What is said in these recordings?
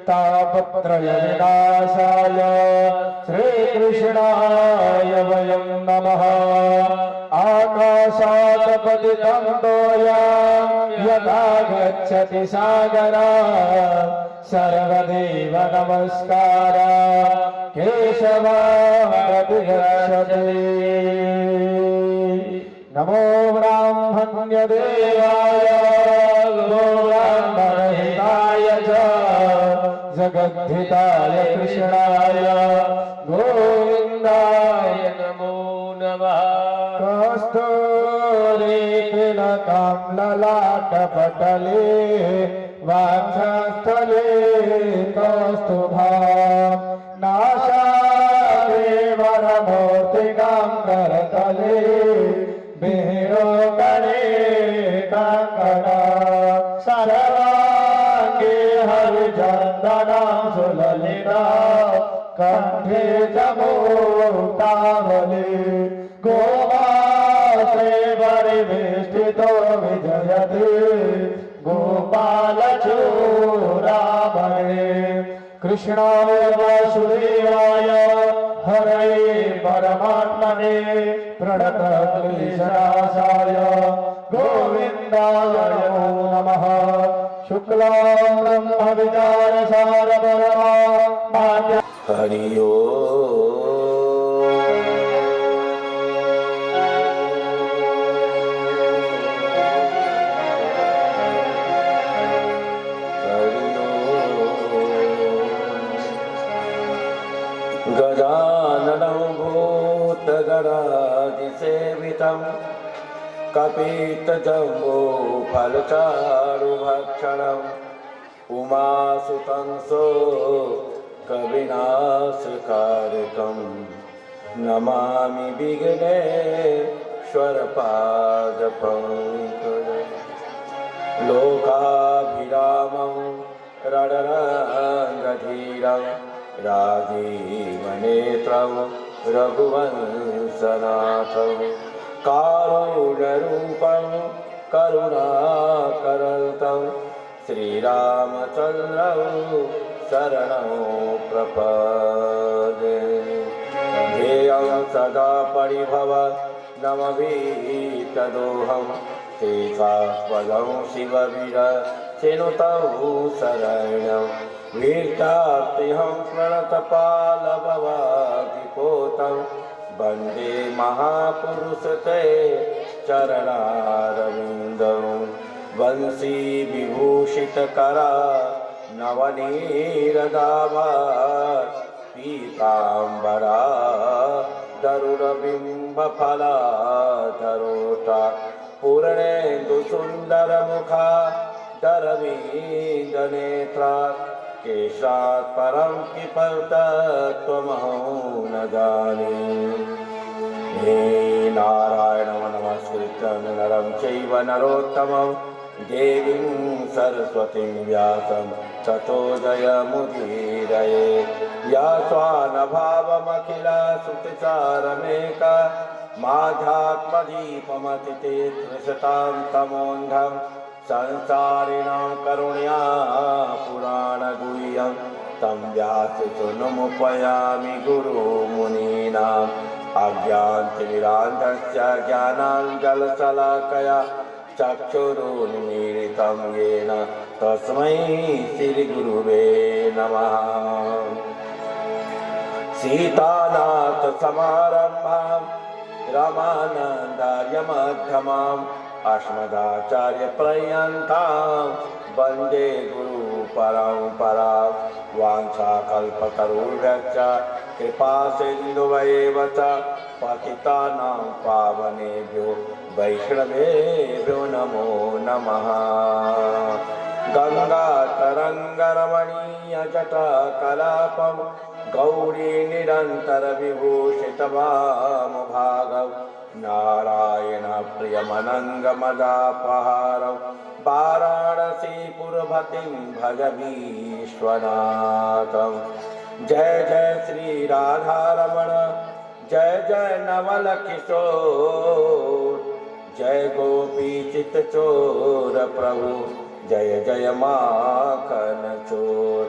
तापत्रय विनाशाय श्रीकृष्णाय वयं नमः। आकाशात् पतितं तोयं यथा गच्छति सागरात् सर्वदेव नमस्कार केशवादिगच्छति। नमो ब्राह्मण्यदेवाय गो ब्राह्मणहिताय च जगद्धिताय कृष्णाय गोविन्दाय नमो नमः। कस्तूरीतिलकं ललाटपटले वाञ्छास्थले कौस्तुभां नाशादे वरमूर्तिकां करतले बिहिरोगणे काङ्कणा सर्वाङ्गे हरिचन्दनां सुललिता कण्ठे च मुक्तावली गोमात्रे परिवेष्टितो विजयते गोपालचूडामणे। कृष्णाय वासुदेवाय हरये परमात्मने प्रणतक्लेशनाशाय गोविन्दाय नमो नमः। शुक्लां ब्रह्मविचारसारपरमा हरि ओम्। गजाननं भूतगणाधिसेवितं कपितजम्बूफलचारुभक्षणम् उमासुतं सो कविनाशकारकं नमामि विघ्नेश्वरपादपङ्कजं। लोकाभिरामं रणरङ्गधीरं राजीवनेत्रं रघुवंशनाथं कारुण्यरूपं करुणाकरन्तं श्रीरामचन्द्रं शरणं प्रपद्ये। ध्येयं सदा परिभवनमभीष्टदोहं शेषास्पदं शिववीरचिनुतं शरणं वीष्टार्तिहं प्रणतपालभवादिपोतं वन्दे महापुरुषते चरणारविन्दं। वंशी विभूषितकरा नवनीरदाभा पीताम्बरा तरुणबिम्बफलाधरोष्ठा पूर्णेन्दुसुन्दरमुखा दरवीन्दनेत्रा केशात् परं किपतत्त्वमहं न जाने। हे नारायणं नमस्कृत्य नरं चैव नरोत्तमं देवीं सरस्वतीं व्यासं ततो जयमुदीरये। या स्वानभावमखिलश्रुतिसारमेका माध्यात्मदीपमतितेत्रिशतां तमोऽन्धं संसारिणां करुण्या पुराणगुह्यं तं व्याससुनुमुपयामि गुरुमुनीनाम्। अज्ञानतिमिरान्धस्य ज्ञानाञ्जनशलाकया चक्षुरुन्मीलितं येन तस्मै श्रीगुरुवे नमः। सीतानाथसमारम्भां रामानन्दार्यमध्यमाम् अस्मदाचार्यपर्यन्तां वन्दे गुरुपरम्परां। वाञ्छाकल्पतरुभ्यश्च कृपासिन्धुभ्येव च पतितानां पावनेभ्यो वैष्णवेभ्यो नमो नमः। गङ्गातरङ्गरमणीयजटाकलापं गौरी निरन्तरविभूषितवामभागं नारायण प्रियमनङ्गमदापहारं वाराणसीपुरपतिं भज विश्वनाथं। जय जय श्री राधारमण जय जय नवल किशोर जय गोपी चित्तचोर प्रभु जय जय माखन चोर।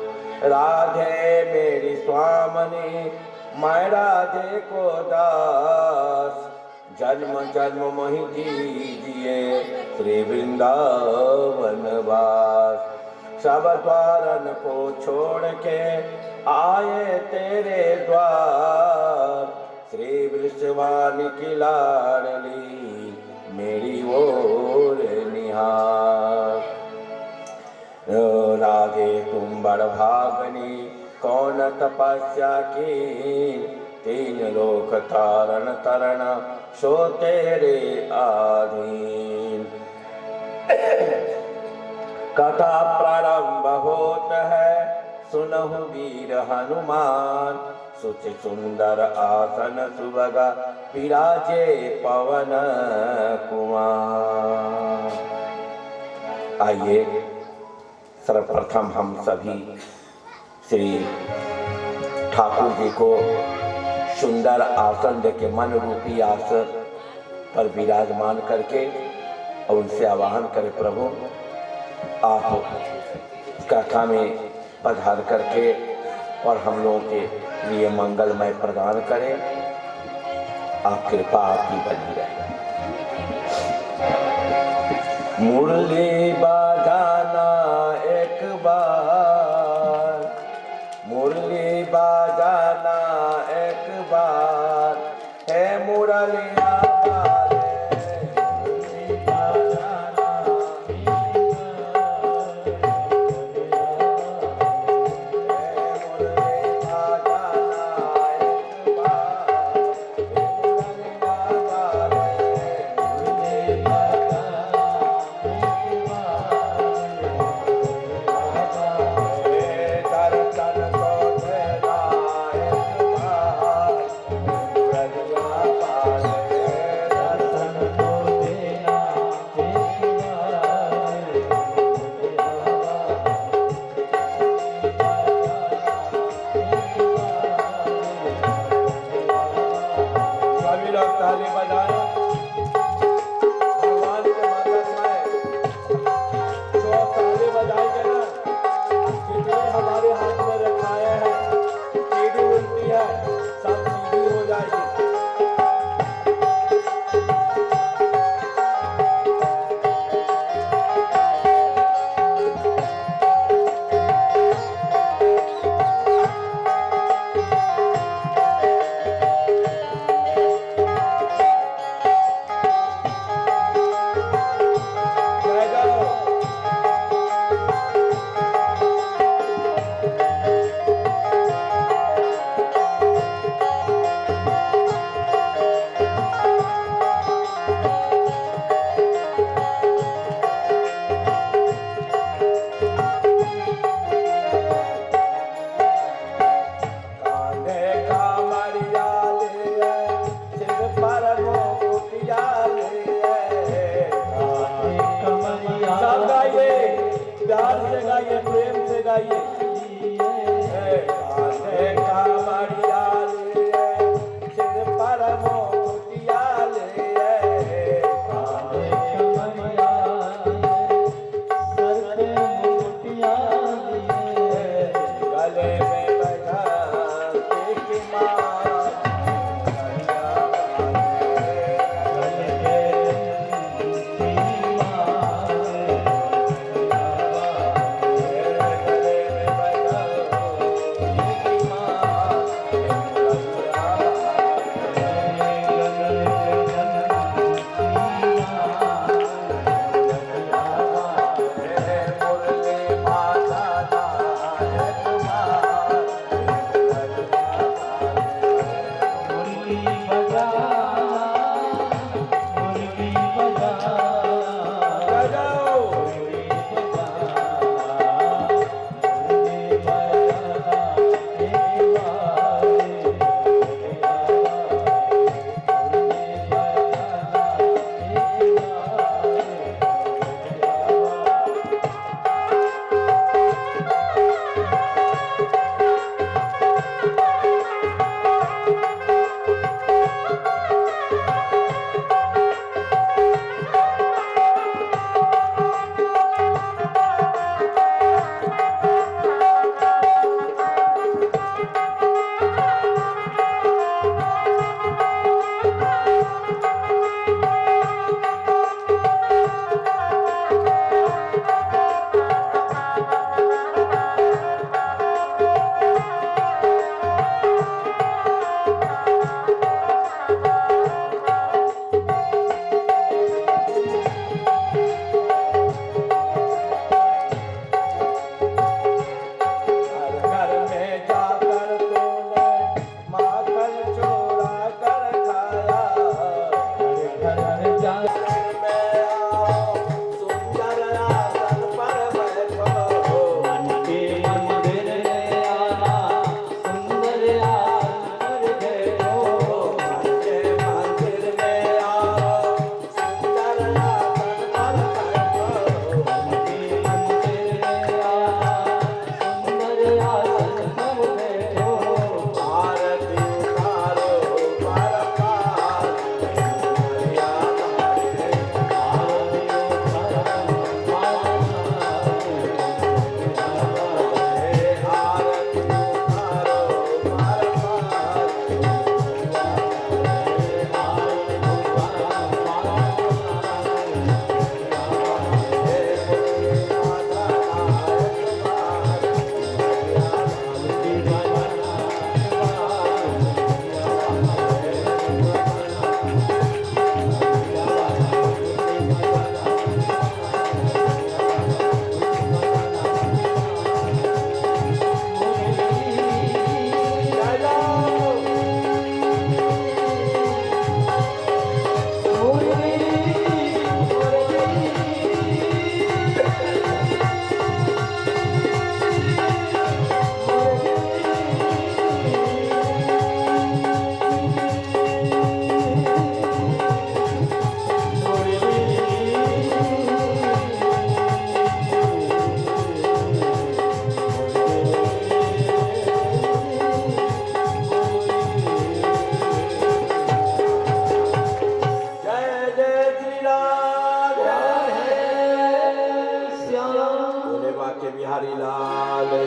राधे मेरी स्वामनी मैं राधे को दास, जन्म जन्म मोहि दीजिए श्री वृंदावन वास। सब द्वारन को छोड़ के आए तेरे द्वार, श्री वृषवानी की लाडली मेरी ओर निहार। राधे तुम बड़ भागनी कौन तपस्या की, तीन लोक तारण तरण सो तेरे आधीन। कथा प्रारंभ होत है सुनहु वीर हनुमान, सुच सुंदर आसन सुभगा विराजे पवन कुमार। आइए सर्वप्रथम हम सभी श्री ठाकुर जी को सुंदर आसन देके मन रूपी आसन पर विराजमान करके और उनसे आवाहन करें, प्रभु आप कथा में पधार करके और हम लोगों के लिए मंगलमय प्रदान करें। आप कृपा आपकी बनी रहे। मुरली बजाना एक बार, मुरली बजाना एक बार, है मुरलिया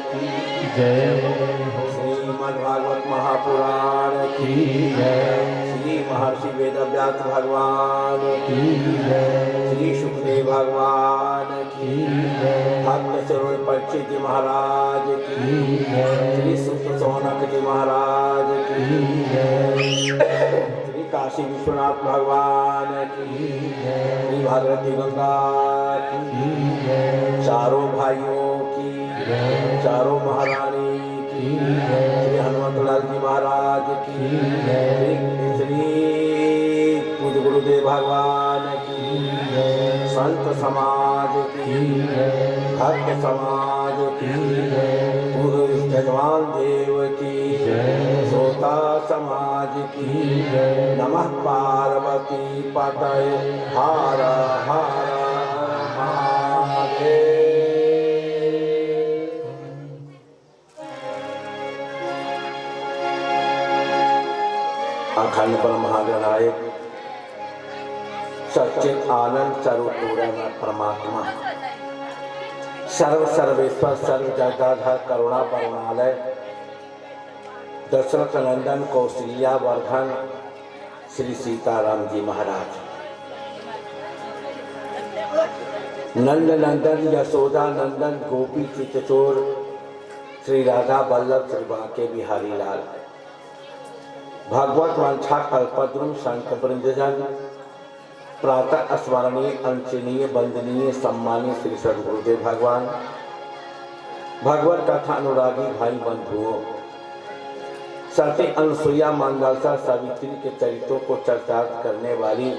की जय। श्रीमद्भागवत महापुराण की जय। श्री महर्षि वेदव्यास भगवान की जय। श्री सुखदेव भगवान की जय। भक्त चरण परीक्षित जी महाराज की श्री सुत सौनक जी महाराज की श्री काशी विश्वनाथ भगवान की श्री भागवती गंगा की चारों भाइयों की चारों महारानी की श्री हनुमत लाल जी महाराज की श्री पूज्य गुरुदेव भगवान की संत समाज की भक्त समाज की पूर्व जजमान देव की श्रोता समाज की नमः पार्वती पतये हर हर महादेव। अखंड परमहंसनायक सच्चित आनंद सर्वपूर्ण परमात्मा सर्व सर्वेश्वर सर्व जगदाधर करुणा करुणालय दशरथ नंदन कौशल्या वर्धन श्री सीताराम जी महाराज नंद नंदन यशोदा नंदन गोपी चितचोर श्री राधा वल्लभ श्री बांके बिहारी लाल भगवत वांछा कल्पद्रुम संत वृंदजन प्रातः स्मरणीय अंचनीय वंदनीय सम्मानीय श्री सद्गुरुदेव भगवान भगवत कथा अनुरागी भाई बंधुओं सती अनुसुईया मंगलसा सावित्री के चरित्रों को चर्चार्थ करने वाली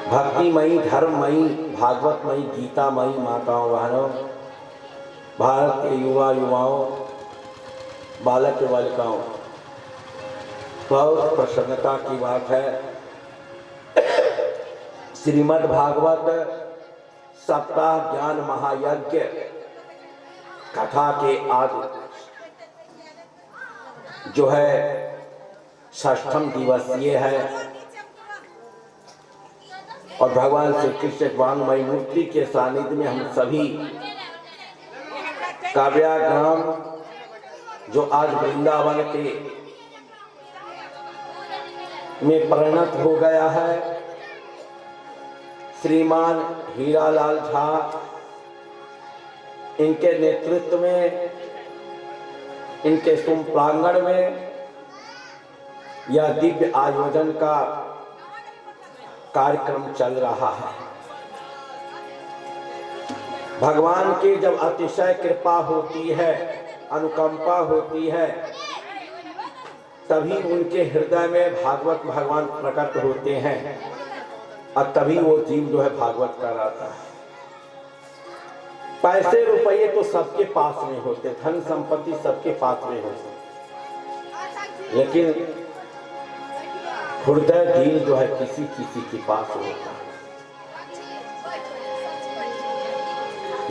भक्तिमयी धर्ममयी भागवतमयी गीतामयी माताओं बहनों भारत के युवा युवाओं बालक बालिकाओं बहुत प्रसन्नता की बात है श्रीमद् भागवत सप्ताह ज्ञान महायज्ञ कथा के आज जो है षष्ठम दिवसीय है और भगवान श्री कृष्ण वांगमयी मूर्ति के सानिध्य में हम सभी काव्या ग्राम जो आज वृंदावन के में परिणत हो गया है श्रीमान हीरालाल झा इनके नेतृत्व में इनके शुभ प्रांगण में यह दिव्य आयोजन का कार्यक्रम चल रहा है। भगवान की जब अतिशय कृपा होती है अनुकंपा होती है तभी उनके हृदय में भागवत भगवान प्रकट होते हैं और तभी वो जीव जो है भागवत कराता है। पैसे रुपये तो सबके पास में होते धन संपत्ति सबके पास में होते लेकिन हृदय दिल जो है किसी किसी के पास होता है।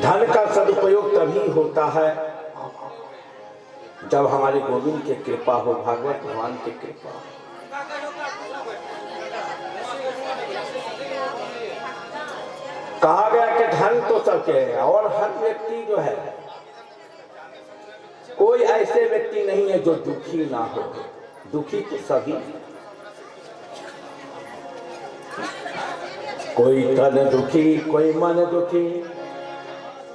धन का सदुपयोग तभी होता है जब हमारे गोविंद की कृपा हो भागवत भगवान की कृपा हो। कहा गया कि धन तो सबके है और हर व्यक्ति जो है कोई ऐसे व्यक्ति नहीं है जो दुखी ना हो दुखी तो सभी कोई तन दुखी कोई मन दुखी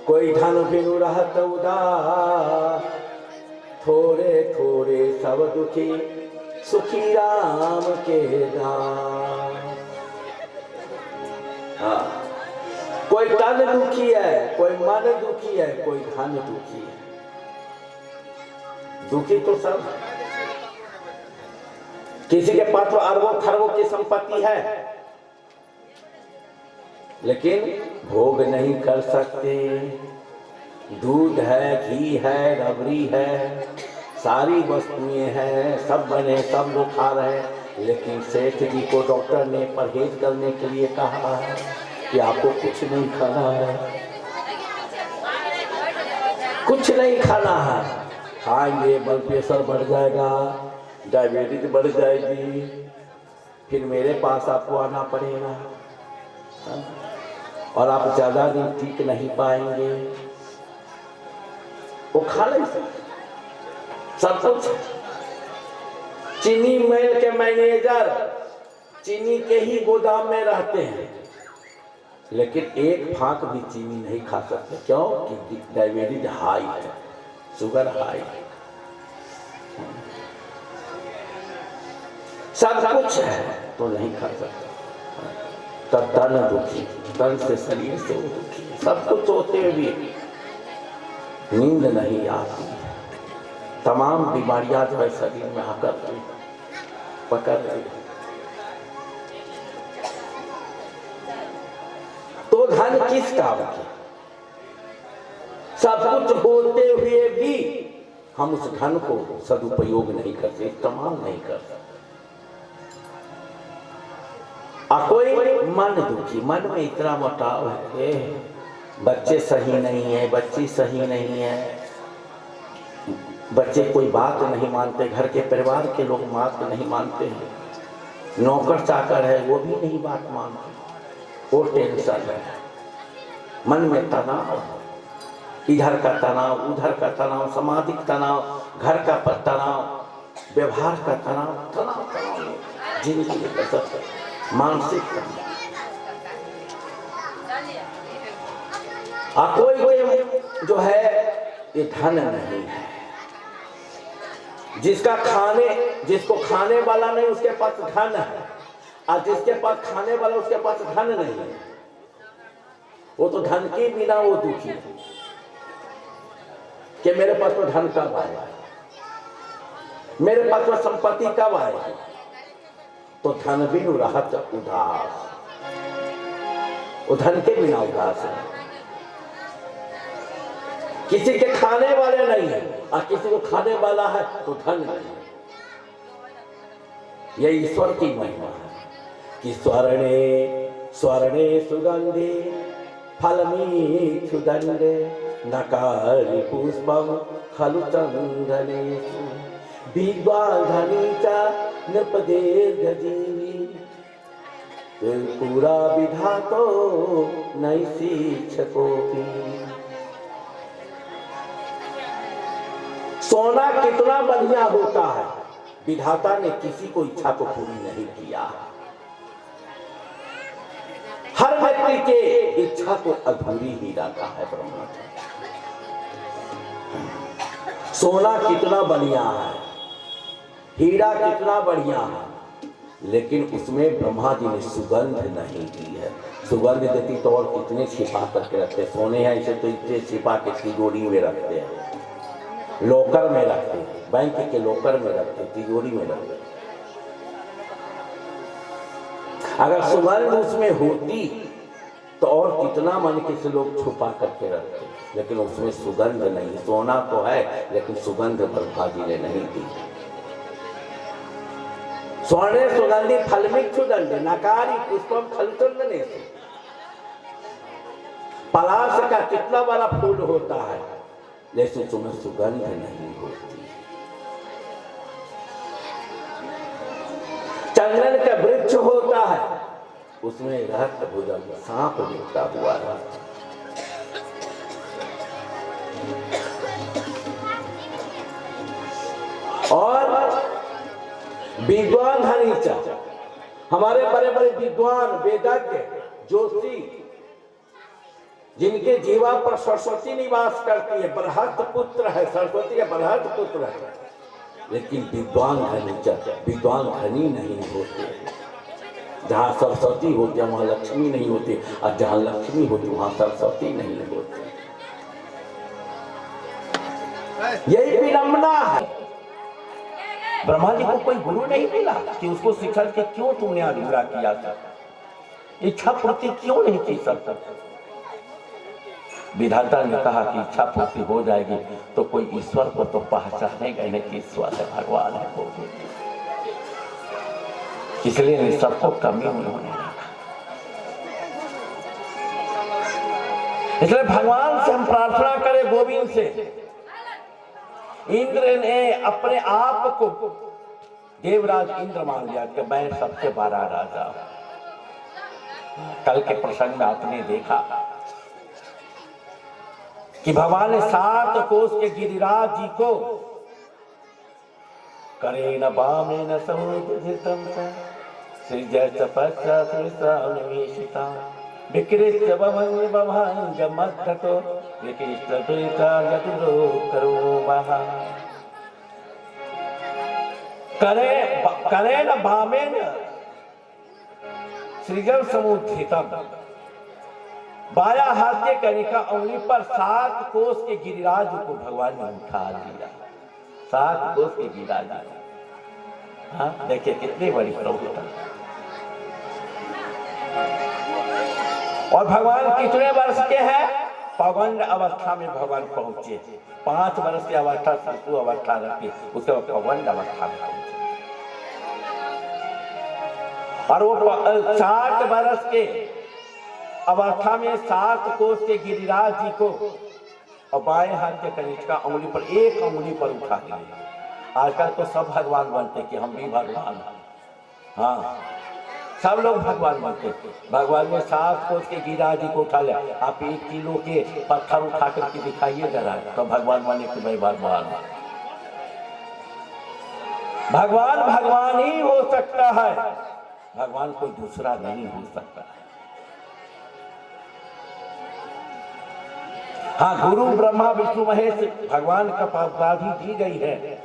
कोई धन बिनु रहत उदास थोड़े थोड़े सब दुखी सुखी राम के दास। हाँ कोई तन दुखी है कोई मन दुखी है कोई धन दुखी है दुखी तो सब किसी के पास तो अरबों खरबों की संपत्ति है लेकिन भोग नहीं कर सकते दूध है घी है रबड़ी है सारी वस्तुएं हैं सब बने सब लोग खा रहे हैं लेकिन सेठ जी को डॉक्टर ने परहेज करने के लिए कहा है कि आपको कुछ नहीं खाना है कुछ नहीं खाना है खाएंगे ब्लड प्रेशर बढ़ जाएगा डायबिटीज बढ़ जाएगी फिर मेरे पास आपको आना पड़ेगा और आप ज़्यादा दिन टिक नहीं पाएंगे वो खा नहीं सकते। सब कुछ चीनी मिल के मैनेजर चीनी के ही गोदाम में रहते हैं, लेकिन एक फांक भी चीनी नहीं खा सकते। क्यों? कि डायबिटीज हाई है, शुगर हाई है, सब कुछ है तो नहीं खा सकता। तब तन दुखी, तन से शरीर से दुखी, सब कुछ होते हुए भी नींद नहीं आती है। तमाम बीमारियां जो है शरीर में आकर पकड़ रही। तो धन किस काम की? सब कुछ होते हुए भी हम उस धन को सदुपयोग नहीं करते, इस्तेमाल नहीं करते। कोई मन दुखी, मन में इतना मोटाव है कि बच्चे सही नहीं है, बच्ची सही नहीं है, बच्चे कोई बात नहीं मानते, घर के परिवार के लोग बात नहीं मानते हैं, नौकर चाकर है वो भी नहीं बात मानते, वो टेंशन है, मन में तनाव, इधर का तनाव, उधर का तनाव, सामाजिक तनाव, घर का तनाव, व्यवहार का तनाव, तनाव तनाव जिंदगी का मानसिक तनाव। कोई जो है ये धन नहीं है, जिसको खाने वाला नहीं उसके पास धन है, और जिसके पास खाने वाला उसके पास धन नहीं है। वो तो धन के बिना वो दुखी है कि मेरे पास तो धन कब आएगा, मेरे पास तो संपत्ति कब आएगी। तो धन बिनु रहत उदास, वो धन के बिना उदास है। किसी के खाने वाले नहीं है और किसी को खाने वाला है तो धन नहीं। यह ईश्वर की महिमा है कि स्वर्णे स्वर्णे सुगंधे फलमीक्षुदंडे नकारी पुष्पम खलु चंदनेषु विद्वाधनी च नृपदीर्घजीवी पूरा विधातो नैशिक्षकोपि। सोना कितना बढ़िया होता है, विधाता ने किसी को इच्छा को पूरी नहीं किया। हर व्यक्ति के इच्छा को अधूरी ही रखा है ब्रह्मा। सोना कितना बढ़िया है, हीरा कितना बढ़िया है, लेकिन उसमें ब्रह्मा जी ने सुगंध नहीं दी है। सुगंध देती तो और कितने छिपा करके रखते। सोने हैं इसे तो इतने छिपा के तिजोरी में रखते हैं, लॉकर में रखते हैं, बैंक के लॉकर में रखते, तिजोरी में रखते। अगर सुगंध उसमें होती तो और कितना मन के से लोग छुपा करके रखते, लेकिन उसमें सुगंध नहीं। सोना तो है लेकिन सुगंध ब्रह्मा जी ने नहीं दी। स्वर्ण सुगंधि फलमिक्षुदंड नकारी पुष्पम खलचंदनेषु। पलाश का कितना बड़ा फूल होता है लेकिन उसमें सुगंध नहीं होती। चंदन का वृक्ष होता है उसमें रहस्य भुजंग सांप लिपटा हुआ रहता। और विद्वान धनीचा, हमारे बड़े बड़े विद्वान वेदज्ञ ज्योति जिनके जीवा पर सरस्वती निवास करती है, बृहत पुत्र है, सरस्वती का बृहत पुत्र है, लेकिन विद्वान धनीचा, विद्वान धनी नहीं होते। जहाँ सरस्वती होती है वहाँ लक्ष्मी नहीं होती, और जहाँ लक्ष्मी होती वहाँ सरस्वती नहीं होती। यही विडंबना है। ब्रह्मा जी को कोई गुरु नहीं मिला कि उसको शिक्षा के क्यों तुमने अधूरा किया था, इच्छा पूर्ति क्यों नहीं की सकता। विधाता ने कहा कि इच्छा पूर्ति हो जाएगी तो कोई ईश्वर को तो पहचानेगा नहीं कि ईश्वर है, भगवान है, वो इसलिए सबको कमी उन्होंने रखा। इसलिए भगवान से हम प्रार्थना करें, गोविंद से। इंद्र ने अपने आप को देवराज इंद्र मान लिया कि मैं सबसे बड़ा राजा। कल के प्रसंग में आपने देखा कि भगवान ने 7 कोस के गिरिराज जी को करे न बामे न समुद्रम सृजय तपस्या विकृत बभंग मद्धतो विकृत करो वहा करे न बामे न सृजल समुद्रितम बाया हाथ के कनिका उंगली पर 7 कोस के गिरिराज को भगवान ने उठा दिया। 7 कोस के गिरिराज। हाँ देखिए कितनी बड़ी प्रभुता। और भगवान कितने वर्ष के हैं? पौगंड अवस्था में भगवान पहुंचे। 5 वर्ष की अवस्था शिशु अवस्था रखी, उसके बाद पौगंड अवस्था में पहुंचे। और वो 60 वर्ष के अवस्था में 7 कोस के गिरिराज जी को और बाएं हाथ के कनिष्का उंगली पर एक उंगली पर उठा लिया। आजकल तो सब भगवान बनते कि हम भी भगवान हैं। हाँ सब लोग भगवान बनते। भगवान ने 7 कोस के गिरिराज जी को उठा लिया। आप 1 किलो के पत्थर उठा करके दिखाइए जरा, तो भगवान बने कि मैं भगवान। भगवान भगवान ही हो सकता है, भगवान कोई दूसरा नहीं हो सकता। हाँ गुरु ब्रह्मा विष्णु महेश भगवान का उपाधि दी गई है,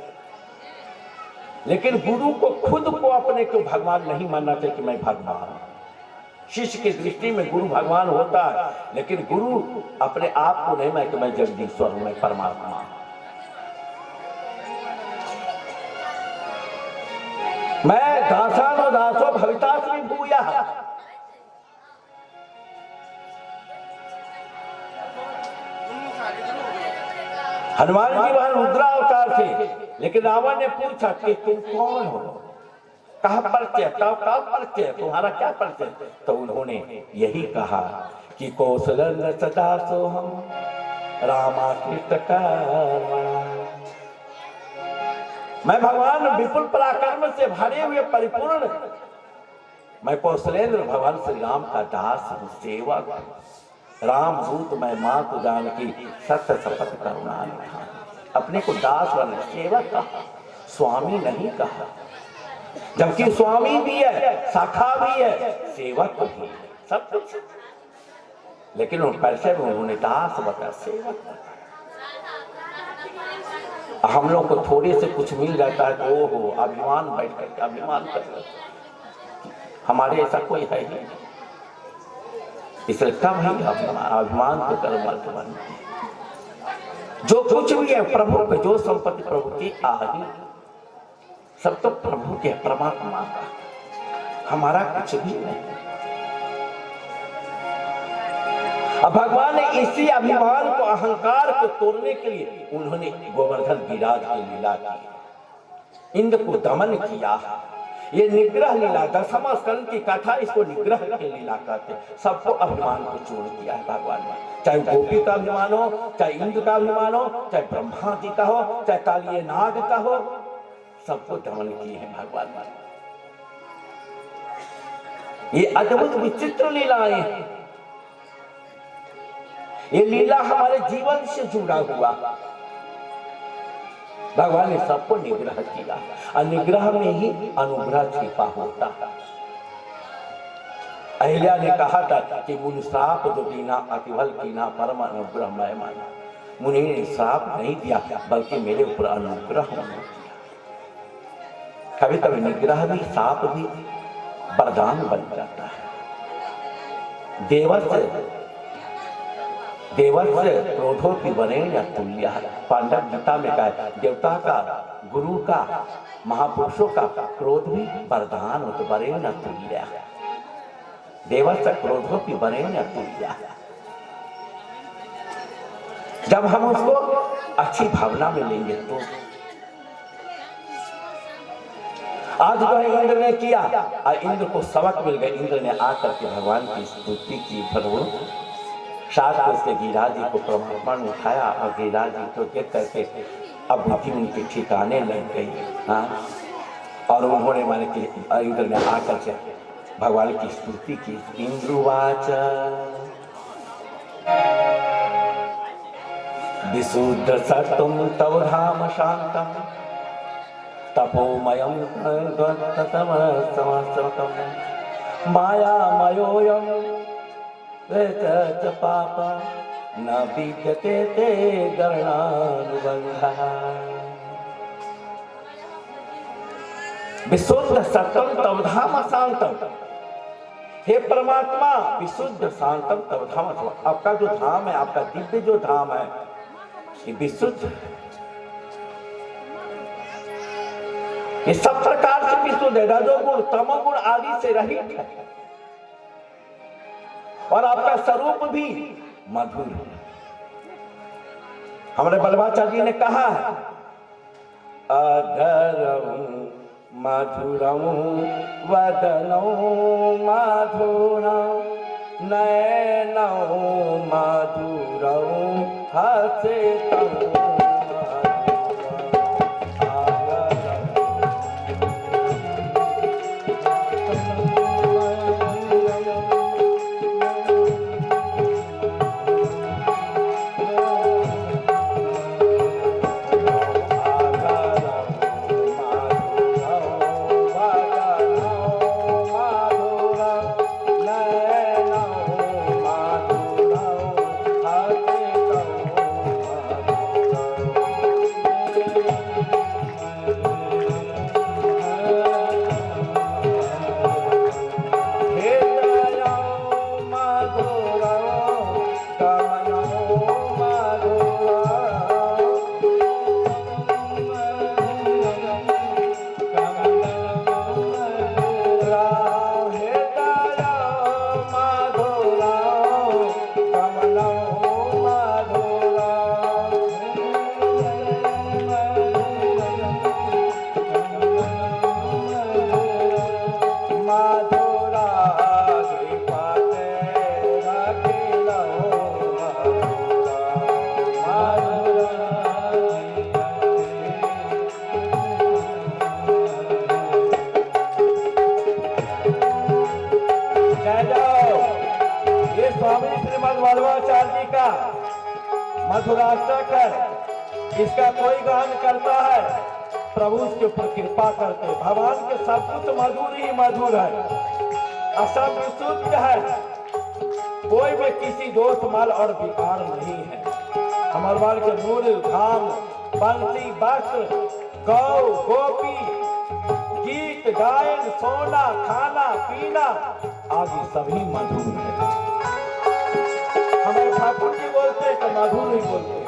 लेकिन गुरु को खुद को अपने को भगवान नहीं मानना चाहिए कि मैं भगवान। शिष्य की दृष्टि में गुरु भगवान होता है, लेकिन गुरु अपने आप को नहीं मैं कि मैं जगदीश्वर हूं, मैं परमात्मा। मैं दासानो दासो भवितास्मि भूयः। हनुमान जी वहां रुद्रा अवतार थे, लेकिन रावण ने पूछा कि तुम कौन हो, कहा परिचय, कहा परिचय, तुम्हारा क्या परिचय? तो उन्होंने यही कहा कि कौशल सदा सोहम रामाकृत कर्मणा। मैं भगवान विपुल पराक्रम से भरे हुए परिपूर्ण, मैं कौशलेंद्र भगवान श्री राम का दास हूं, सेवक। राम दूत मैं मां को जान की सत्य शपथ करुणा निधान। अपने को दास वन सेवक कहा, स्वामी नहीं कहा, जबकि स्वामी भी है, सखा भी है, सेवक भी है, सब कुछ। लेकिन उन परिचय में उन्होंने दास बता, सेवक। हम लोग को थोड़े से कुछ मिल जाता है तो ओहो अभिमान बैठ करके अभिमान कर लेते। हमारे ऐसा कोई है ही, इसलिए कब ही अभिमान को कर मत बन। जो कुछ भी है प्रभु के, जो संपत्ति प्रभु की आही, सब तो प्रभु के, परमात्मा का, हमारा कुछ भी नहीं। अब भगवान ने इसी अभिमान को, अहंकार को तोड़ने के लिए उन्होंने गोवर्धन गिरिराज की लीला की, इंद्र को दमन किया। ये निग्रह लीला, 10वां स्कंद की कथा इसको निग्रह की लीला कहते। सबको अभिमान को चूर्ण किया है भगवान ने, चाहे गोपी का अभिमान हो, चाहे इंद्र का अभिमान हो, चाहे ब्रह्मा जी का हो, चाहे कालिए नाग का हो, सबको दमन किए हैं भगवान ने। ये अद्भुत विचित्र लीलाएं हैं। ये लीला हमारे जीवन से जुड़ा हुआ। भगवान ने सबको निग्रह किया, और निग्रह में ही अनुग्रह छिपा होता है। अहिल्या ने कहा था कि मुनि श्राप जो दीना अतिबल कीना परम अनुग्रह मैं माना। मुनि ने श्राप नहीं दिया, बल्कि मेरे ऊपर अनुग्रह किया। कभी कभी निग्रह भी, श्राप भी वरदान बन जाता है। देवस्य क्रोधोपि वरेण्य तुल्यः। पांडव गीता में कहा, देवता का, गुरु का, महापुरुषों का क्रोध भी वरदान होता, वरेण्य तुल्यः। देवस्य क्रोधोपि वरेण्य तुल्यः। जब हम उसको अच्छी भावना में लेंगे तो। आज जो है इंद्र ने किया, और इंद्र को सबक मिल गया। इंद्र ने आकर के भगवान की स्तुति की। प्रभु 7 कोस के गिरिराज जी को परमात्मा ने उठाया, और गिरिराज जी को देख करके अब बुद्धि उनके ठिकाने लग गई। हाँ, और उन्होंने माने कि इंद्र ने आकर के भगवान की स्तुति की। इंद्रवाच विशुद्ध सत्वं तव धाम शान्तं तपोमयं तमसमस्तमं मायामयोऽयं च पाप न विद्यते ते गणानुबन्धः। विशुद्ध सत्वं तव धाम शांतम, हे परमात्मा विशुद्ध शांतम तव धाम। आपका जो धाम है, आपका दिव्य जो धाम है, ये विशुद्ध, ये सब प्रकार से विशुद्ध है, रजोगुण तमोगुण आदि से रहित है, और आपका स्वरूप भी मधुर है। हमारे बल्लभाचार्य जी ने कहा है, अधरम मधुरम वदनौ मधुरम नयनौ मधुरौ हसितौ मधुराष्टक है, इसका कोई गान करता है, प्रभु उसके ऊपर कृपा करते। भगवान के सब कुछ मधुर ही मधुर है, असत शुद्ध है, कोई भी किसी दोष माल और विकार नहीं है। हमारे बाल के मूल धाम बंसी वस्त्र गौ गोपी गीत गायन सोना खाना पीना आदि सभी मधुर है। हमारे ठाकुर जी बोलते हैं कि मधुर ही बोलते हैं।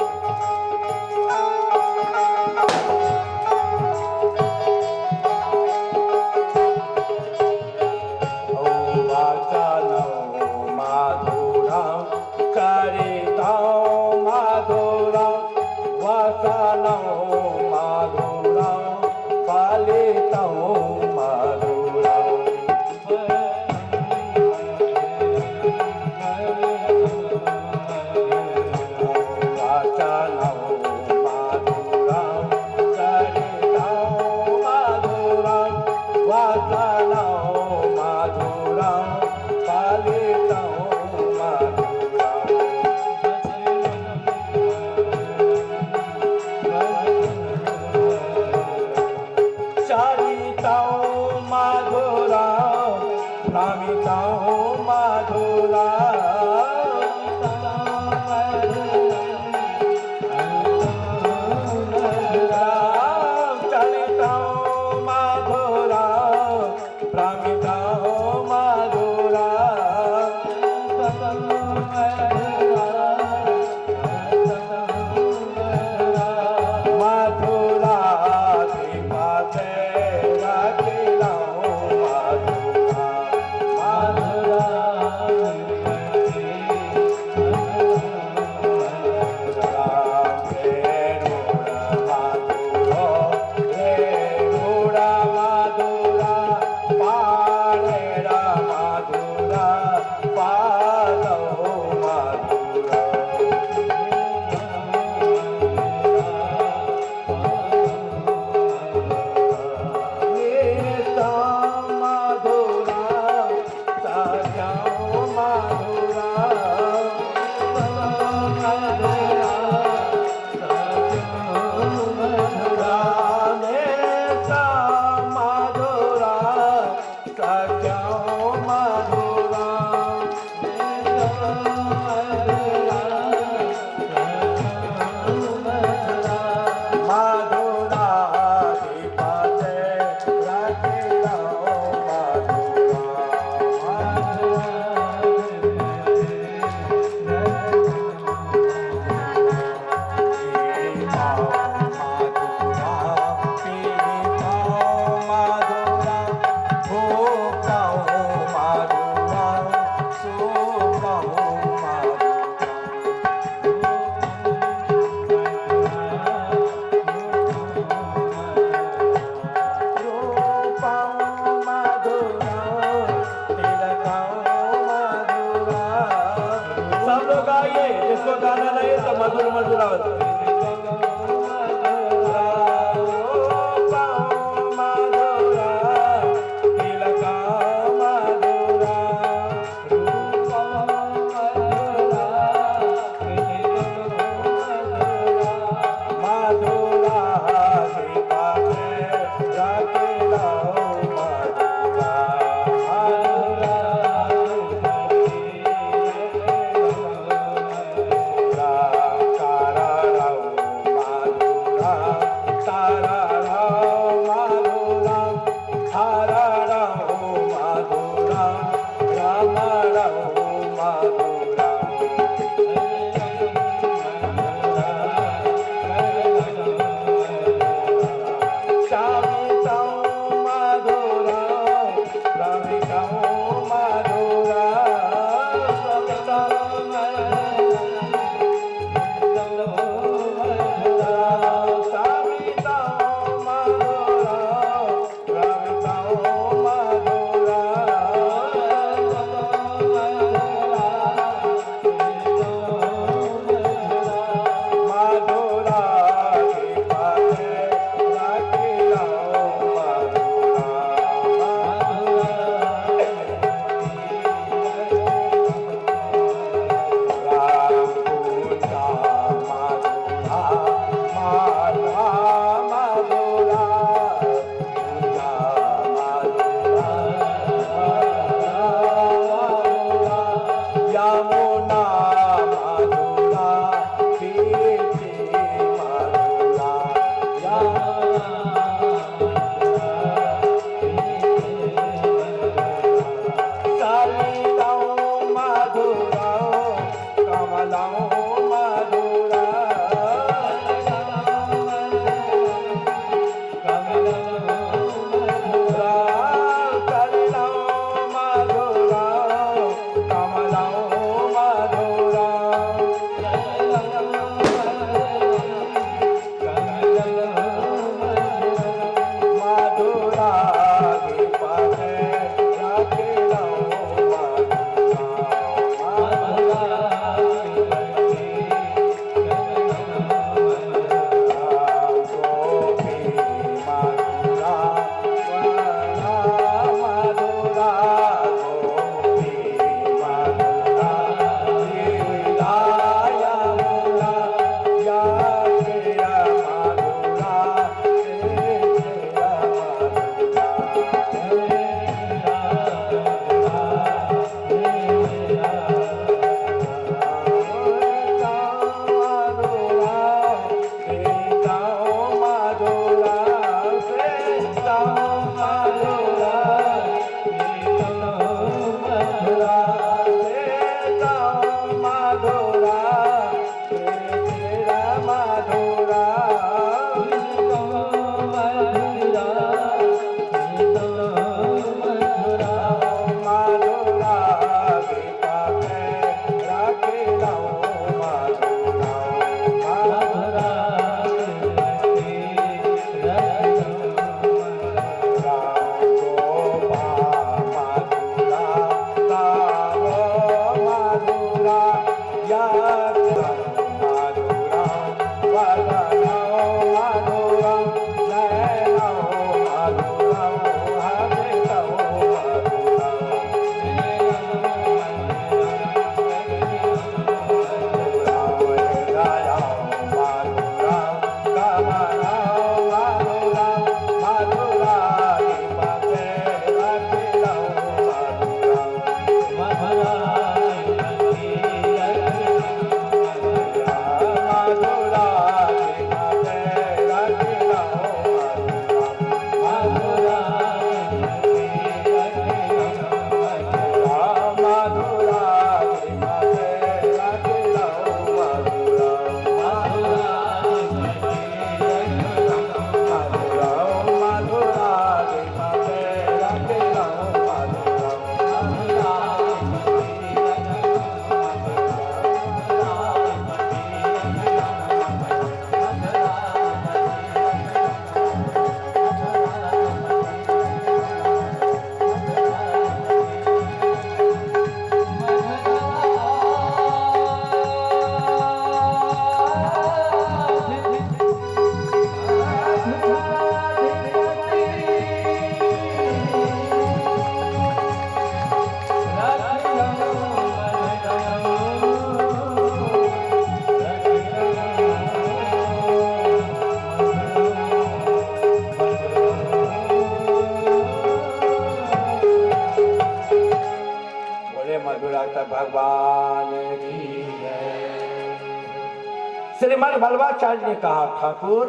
श्रीमद बल्लभाचार्य ने कहा ठाकुर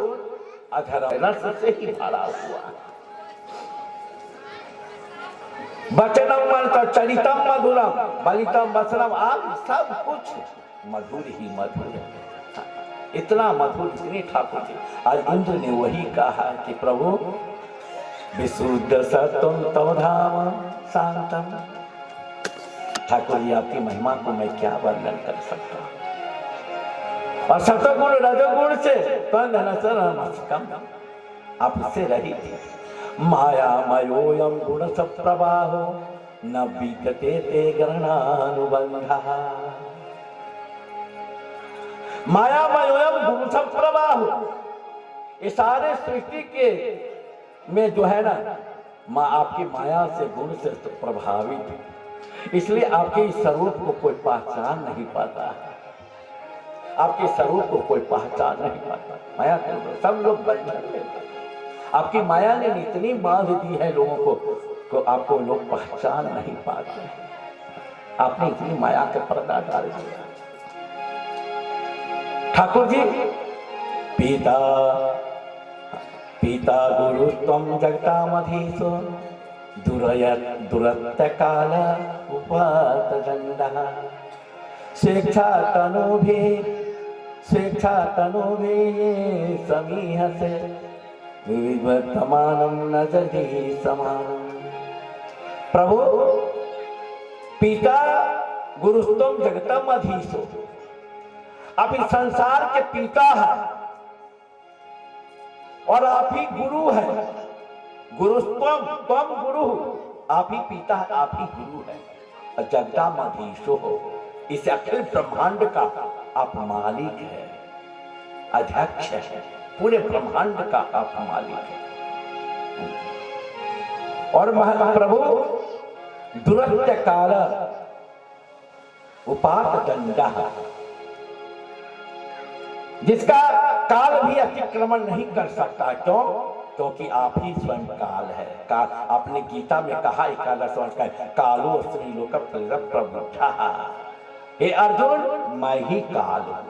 अधर रस से ही भरा हुआ, वचनम मंत्र चरितम मधुरम बलितम वसनम, आप सब कुछ मधुर ही मधुर है, इतना मधुर इतनी ठाकुर जी। आज इंद्र ने वही कहा कि प्रभु विशुद्ध सत्वम तव धाम शांतम। ठाकुर जी आपकी महिमा को मैं क्या वर्णन कर सकता हूँ। और सतगुण रजगुण से कम आप उससे रहित। माया मयोयम गुण सप्रवाहो न विद्यते ते ग्रहणानुबंधा। माया मयोयम गुण सप्रवाहो, ये सारे सृष्टि के में जो है ना आपकी माया से गुण से प्रभावित है, इसलिए आपके इस स्वरूप को कोई पहचान नहीं पाता, आपके स्वरूप को कोई पहचान नहीं पाता। माया के सब लोग बंधन में, आपकी माया ने इतनी बांध दी है लोगों को आपको लोग पहचान नहीं पाते। आपने इतनी माया के पर्दा डाल दिया। ठाकुर जी पिता पिता गुरु त्वं जगतामधीशो दुरत्य काल उपातदण्डः स्वेच्छा तनोभि समीहसे विवर्तमानं न जहि समानम्। प्रभु पिता गुरुत्वम जगतम अधीशो, आप इस संसार के पिता हैं और आप ही गुरु हैं। गुरुत्वम त्वम गुरु, आप ही पिता है, आप ही गुरु है। और जगतम अधीशो हो, इस अखिल ब्रह्मांड का आप मालिक है, अध्यक्ष है, पूरे ब्रह्मांड का आप मालिक है। और महाप्रभु दुरत्य काल उपात दंडा, जिसका काल भी अतिक्रमण नहीं कर सकता। क्यों? क्योंकि आप ही स्वयं काल है। काल आपने गीता में कहा 11वां अध्याय, कालो स्त्रीलोक प्रबुद्धा। हे अर्जुन, मैं ही काल हूं।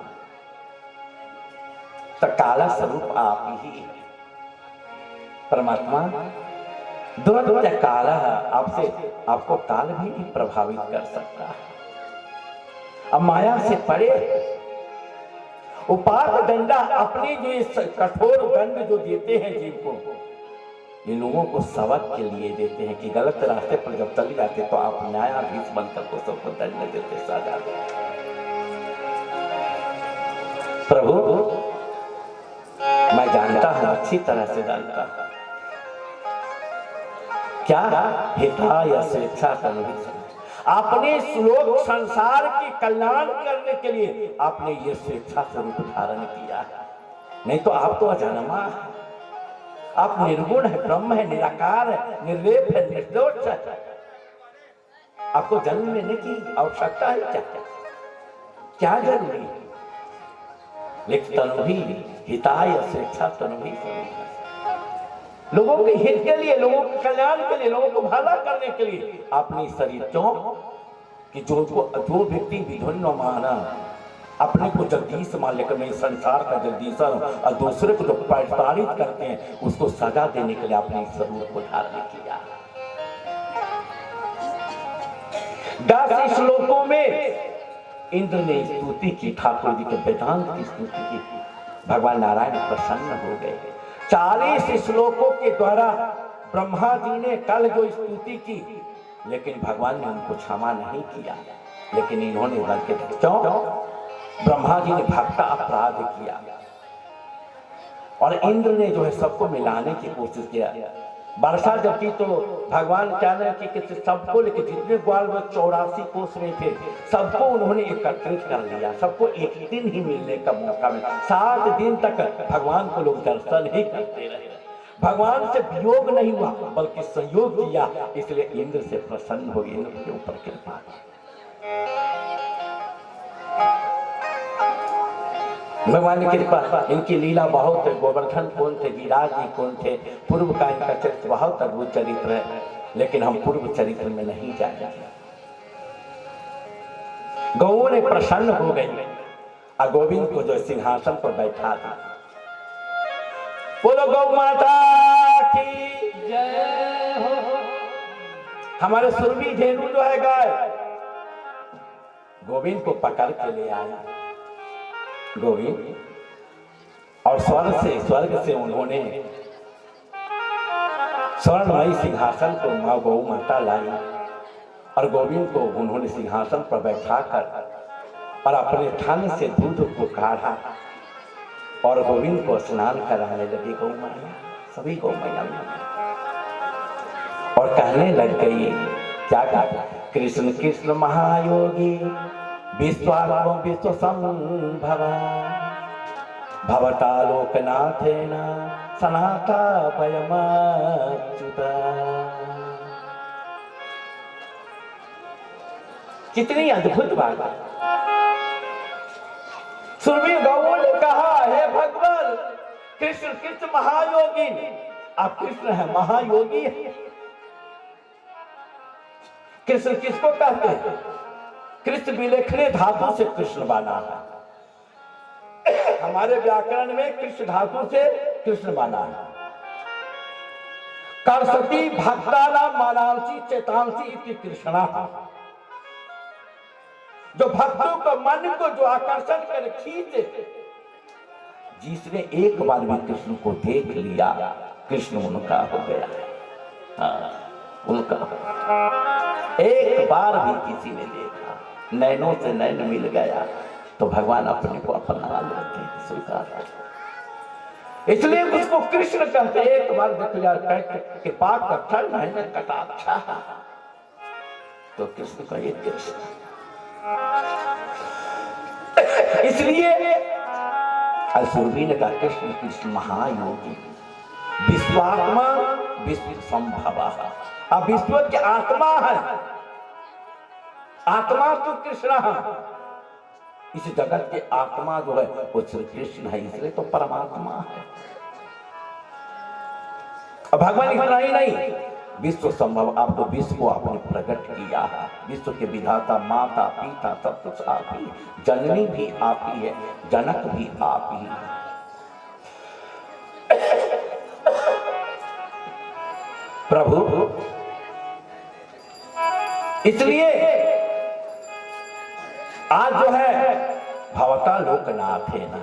तो काला स्वरूप आप ही है परमात्मा। दुरत्य काल आपसे आपको काल भी प्रभावित कर सकता है। अब माया से परे उपात दंडा, अपने जो कठोर दंड जो देते हैं जीव को, ये लोगों को सबक के लिए देते हैं कि गलत रास्ते पर जब चले जाते तो आप न्यायाधीश बनकर को सबको दंड देते, सजा देते। प्रभु मैं जानता हूं, अच्छी तरह से जानता हूं, क्या हिताय स्वेच्छा तनुभिः। आपने श्लोक संसार के कल्याण करने के लिए आपने ये स्वेच्छा स्वरूप धारण किया है। नहीं तो आप तो अजन्मा है, आप निर्गुण है, ब्रह्म है, निराकार है, निर्लेप है, निर्दोष है। आपको जन्म लेने की आवश्यकता है क्या? क्या जरूरी है? लेकिन तनुभी हिताय स्वेच्छा तनुभिः, लोगों के हित के लिए, लोगों के कल्याण के लिए, लोगों को भला करने के लिए अपनी शरीर, क्यों कि जो व्यक्ति विधुन्न माना, अपने को जगदीश मान लेकर मैं संसार का जगदीशर हूं, और दूसरे को जो प्रताड़ित करते हैं उसको सजा देने के लिए अपने स्वरूप को धारण किया। 10 श्लोकों में इंद्र ने स्तुति की, ठाकुर जी के वेदांत की स्तुति की। भगवान नारायण प्रसन्न हो गए। 40 श्लोकों के द्वारा ब्रह्मा जी ने कल जो स्तुति की, लेकिन भगवान ने उनको क्षमा नहीं किया। लेकिन इन्होंने बल्कि क्यों? ब्रह्मा जी ने भक्त अपराध किया और इंद्र ने जो है सबको मिलाने की कोशिश किया। वर्षा जब की तो भगवान क्या ने कि सबको लेके, जितने ग्वाल 84 कोष में थे, सबको उन्होंने एकत्रित कर लिया। सबको एक दिन ही मिलने का मौका मिला। 7 दिन तक भगवान को लोग दर्शन ही करते रहे। भगवान से वियोग नहीं हुआ बल्कि संयोग किया, इसलिए इंद्र से प्रसन्न हो, इंद्र के ऊपर कृपा। भगवान की कृपा, इनकी लीला बहुत है। गोवर्धन कौन थे, गिरिराज जी कौन थे, पूर्व का इनका चरित्र बहुत अद्भुत चरित्र है, लेकिन हम पूर्व चरित्र में नहीं जाएंगे। गौओं ने प्रसन्न हो गई और गोविंद को जो सिंहासन पर बैठा था। बोलो गौ माता की जय हो। हमारे सुरभि धेनु जो है गाय, गोविंद को पकड़ के ले आया। गोविंद और स्वर्ग से उन्होंने स्वर्णमयी सिंहासन को मां गौ माता लाई और गोविंद को उन्होंने सिंहासन पर बैठाकर और अपने थन से दूध को काढ़ा और गोविंद को स्नान कराने लगे गौ मैया, सभी गौ मैया और कहने लग गई, क्या कहा? कृष्ण कृष्ण महायोगी विश्वात्म विश्व संभव भवतालोकनाथेन सनाथा पयमाच्युता। कितनी अद्भुत बात है। सुरभि गौ ने कहा, हे भगवान कृष्ण कृष्ण महायोगी, आप कृष्ण है, महायोगी है। कृष्ण किसको कहते हैं? कृष्ण विलेखने धातु से कृष्ण बना है। हमारे व्याकरण में कृष्ण धातु से कृष्ण बना है। कर्षति भक्तानां मानांसी चेतांसी इति कृष्णा। जो भक्तों को मन को जो आकर्षण कर खींचे, जिसने एक बार भी कृष्ण को देख लिया, कृष्ण उनका हो गया। हाँ, उनका एक बार भी किसी ने देखा, नैनों से नैन मिल गया तो भगवान अपने को अपना लेते हैं, स्वीकार करते। इसलिए उसको कृष्ण कहते। एक बार देख लिया के पाक कट्ठर मैंने कटाक्षा, तो कृष्ण का एक कृष्ण। इसलिए सुरभि ने कहा, कृष्ण कृष्ण महायोगी विश्वात्मा विश्व संभव। अब विश्व के आत्मा है, आत्मा तो कृष्ण है। इस जगत के आत्मा जो है वो श्री कृष्ण है, इसलिए तो परमात्मा है। अब भगवान इतना ही नहीं, विश्व संभव, आपको विश्व को आपने प्रकट किया है। विश्व के विधाता माता पिता सब कुछ आप ही, जननी भी आप ही है, जनक भी आप ही है। प्रभु इसलिए आज जो है भवता लोकनाथ है ना,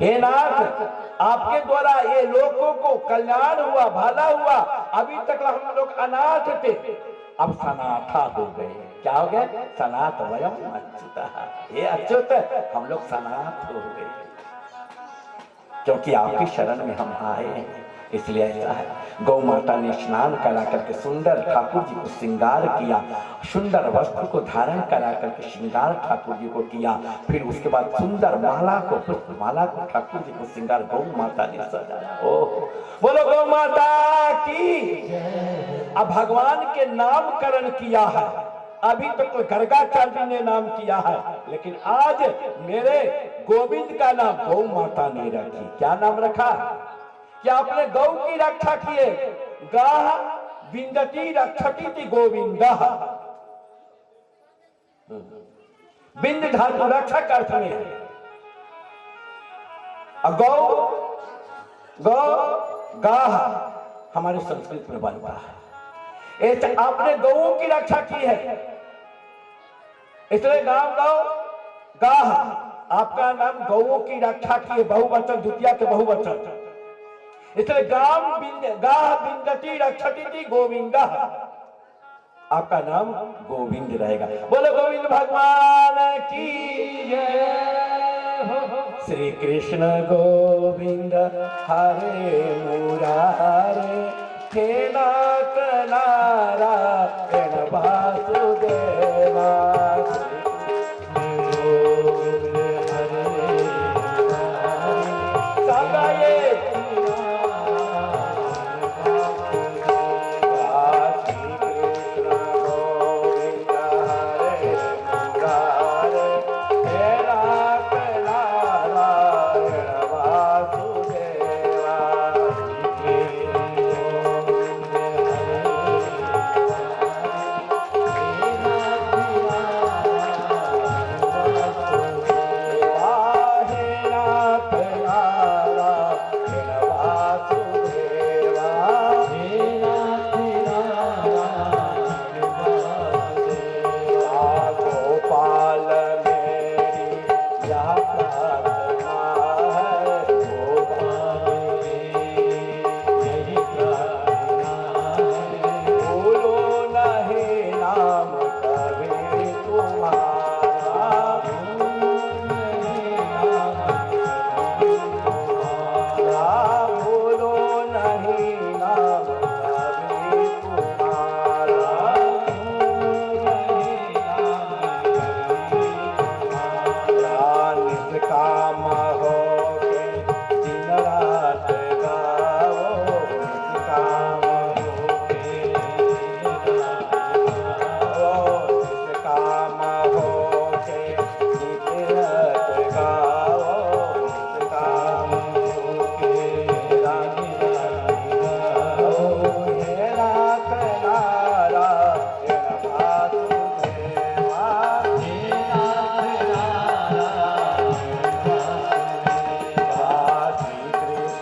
हे नाथ आपके द्वारा ये लोगों को कल्याण हुआ, भला हुआ। अभी तक हम लोग अनाथ थे, अब सनाथा हो गए। क्या हो गए? सनाथ वयम अच्युता। ये अच्युत हम लोग सनाथ हो गए, क्योंकि आपकी शरण में हम आए हैं। इसलिए ऐसा है, गौ माता ने स्नान करा करके सुंदर ठाकुर जी को श्रृंगार किया, सुंदर वस्त्र को धारण करा करके श्रृंगार ठाकुर जी को किया। फिर उसके बाद सुंदर माला को, पुष्पमाला को ठाकुर जी को श्रृंगार गौ माता ने सजाया। ओह बोलो गौ माता की। अब भगवान के नामकरण किया है। अभी तक तो गर्गाचार्य ने नाम किया है, लेकिन आज मेरे गोविंद का नाम गौ माता ने रखी। क्या नाम रखा? क्या आपने गौ की रक्षा किए? गाह विंदती रक्षति थी गोविंद। बिंद धातु रक्षक अर्थ में है। गौ गौ गाह हमारे संस्कृत में बनता है। ऐसे आपने गौओं की रक्षा की है, इसलिए गांव गौ गाह, आपका नाम गौओं की रक्षा की है। बहुवचन, द्वितीया के बहुवचन, इसलिए गाम गाह बिंदती रक्षति थी गोविंद। आपका नाम गोविंद रहेगा। बोलो गोविंद भगवान की जय हो। श्री कृष्ण गोविंद हरे मुरारे, हे नाथ नारायण वासुदेवा।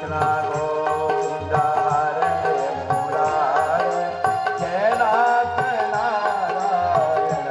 कृष्ण गोविंद हरे मुरारे जय नाथ नारायण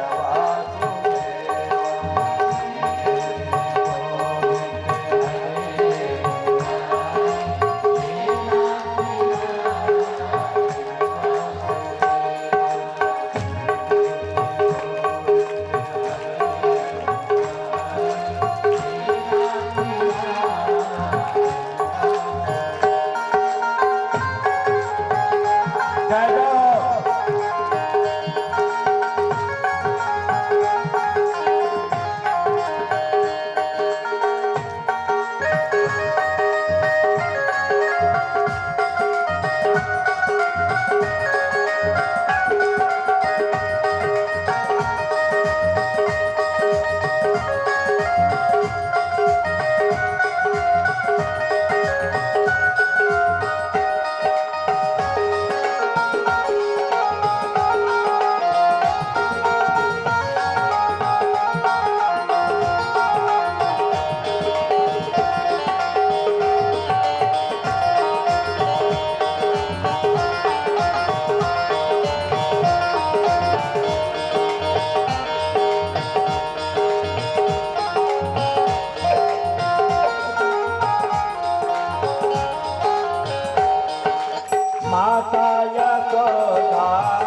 माता यशोदा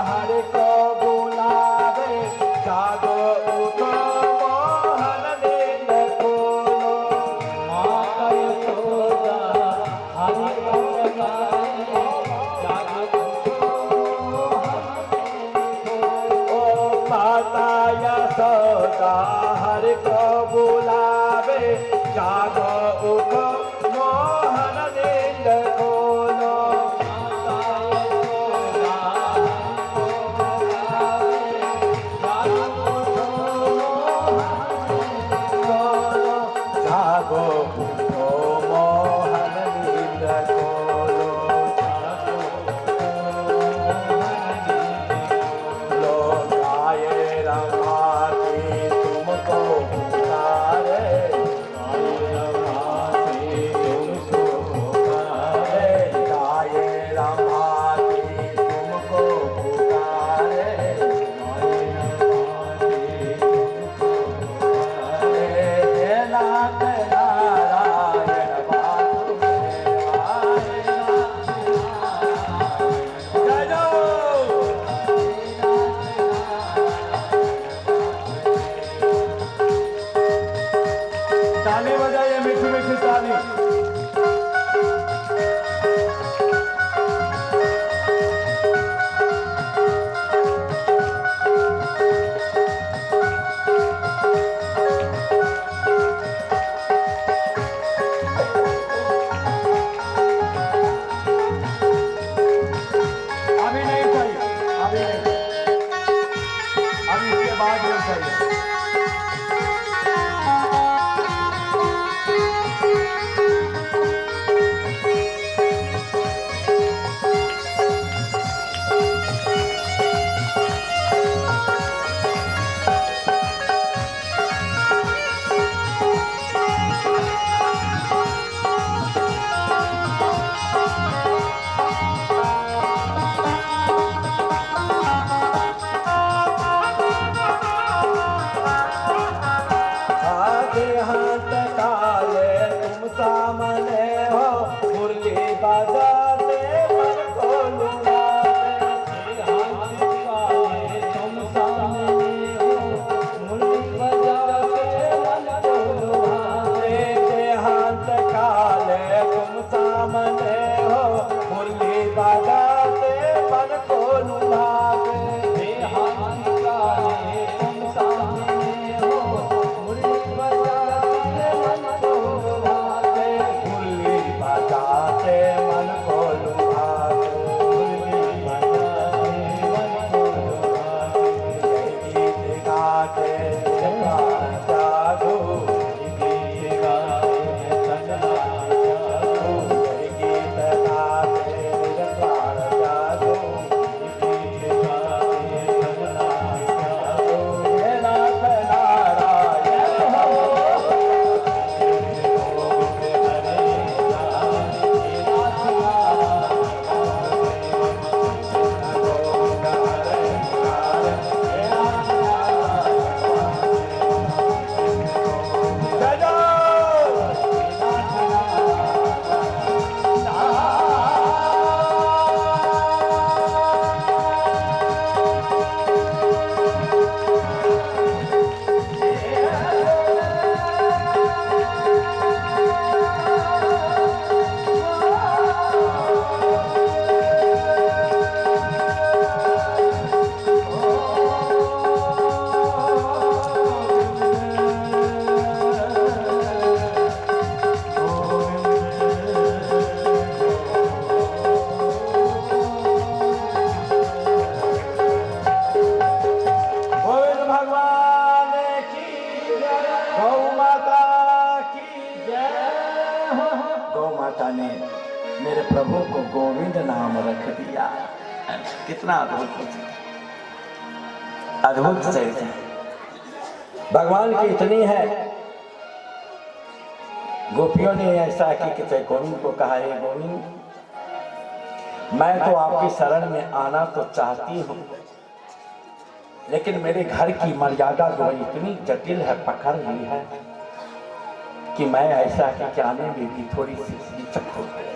हरि को बुलावे जागो उठो मोहन नींद खोलो माता यशोदा हरि को बुलावे जागो उठो ओ माता यशोदा हरि को बुलावे जागो उठो मोहन नींद खोलो जागो उठो मोहन नींद खोलो लो गाये रमाती तुमको पुकारे तुमको पुकारे गाये रमाती तुमको पुकारे नाथ नारायण वासुदेवाय जय ताली बजाइए मीठी मीठी ताली अभी नहीं चाहिए अभी नहीं अभी इसके बाद नहीं चाहिए हाथ काले तुम सामने हो मुरली बजाते मन को लुभाते हाथ काले तुम सामने हो मुरली बजाते मन को लुभाते हाथ काले तुम सामने हो मुरली बजाते मन को लुभाते हाथ काले तुम सामने हो मुरली बजाते मन को माता ने मेरे प्रभु को गोविंद नाम रख दिया। कितना अद्भुत चरित्र भगवान की इतनी है। गोपियों ने ऐसा कि गोविंद को कहा, है गोविंद, मैं तो आपकी शरण में आना तो चाहती हूँ, लेकिन मेरे घर की मर्यादा जो है इतनी जटिल है, पकड़ ली है कि मैं ऐसा कि जाने में भी थोड़ी सी हिचक हो गई।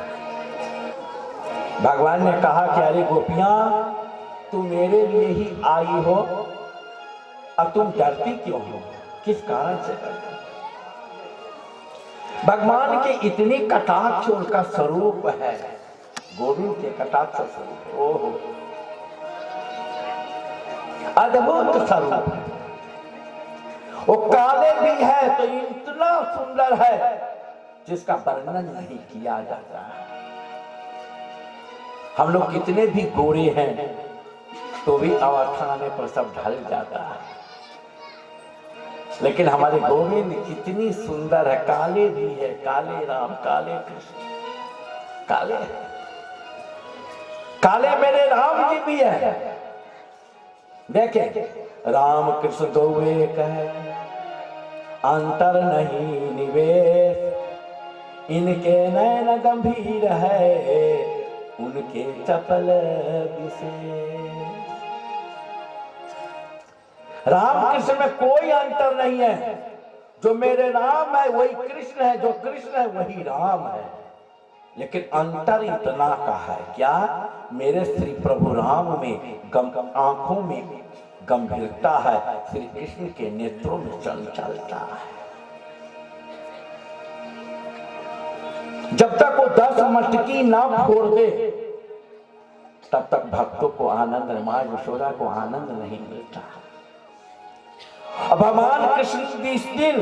भगवान ने कहा कि अरे गोपियां, तू मेरे लिए ही आई हो, अब तुम डरती क्यों हो? किस कारण से डरती? भगवान के इतनी कटाक्ष उनका स्वरूप है, गोविंद के कटाक्ष स्वरूप, ओहो अद्भुत स्वरूप है। वो काले भी है तो इतना सुंदर है जिसका वर्णन नहीं किया जाता है। हम लोग कितने भी गोरे हैं तो भी अवस्था आने पर सब ढल जाता है, लेकिन हमारे गोविंद कितनी सुंदर है। काले भी है, काले राम, काले कृष्ण, काले काले मेरे राम जी भी है। देखे, राम कृष्ण दो एक है, अंतर नहीं निवेश, इनके नयन गंभीर है, उनके चपल विशेष। राम कृष्ण में कोई अंतर नहीं है। जो मेरे राम है वही कृष्ण है, जो कृष्ण है वही राम है, लेकिन अंतर इतना का है क्या? मेरे श्री प्रभु राम में आंखों में गंभीरता है, श्री कृष्ण के नेत्रों में चंचलता है। जब तक वो 10 मटकी ना फोड़ दे तब तक भक्तों को आनंद, मां यशोदा को आनंद नहीं मिलता। अब भगवान कृष्ण जिस दिन,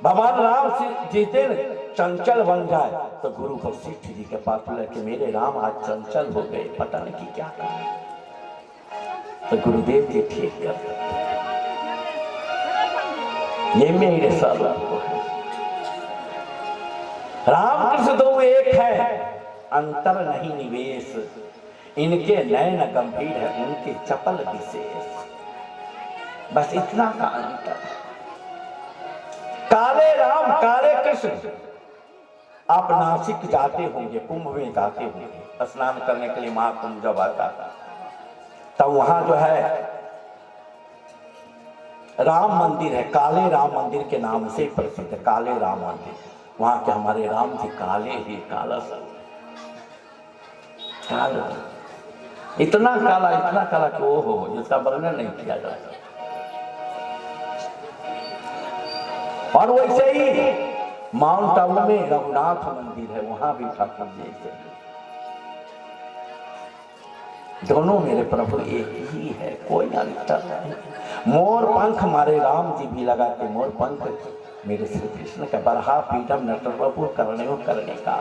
भगवान राम जिस दिन चंचल बन जाए तो गुरु वशिष्ठ जी के पास लेके, मेरे राम आज चंचल हो गए, पता नहीं कि क्या कहा। तो गुरुदेव जी ठीक कर, ये मेरे सर्व राम कृष्ण दो एक है, अंतर नहीं निवेश, इनके नयन गंभीर है, उनके चपल विशेष। बस इतना का अंतर। काले राम, काले कृष्ण। आप नासिक जाते होंगे, कुंभ में जाते होंगे स्नान करने के लिए, महाकुंभ जब आता था तब वहां जो है राम मंदिर है, काले राम मंदिर के नाम से प्रसिद्ध है, काले राम मंदिर। वहां के हमारे राम जी काले ही, काला सा काला, इतना काला कि वो हो जिसका वर्णन नहीं किया जाता। और वैसे ही माउंट आबू में रघुनाथ मंदिर है, वहां भी ठाकुर जी से। दोनों मेरे प्रभु एक ही है, कोई अंतर नहीं। मोर पंख हमारे राम जी भी लगाते, मोर पंख मेरे श्री कृष्ण का बरहा पीठम नटवरपुर करने का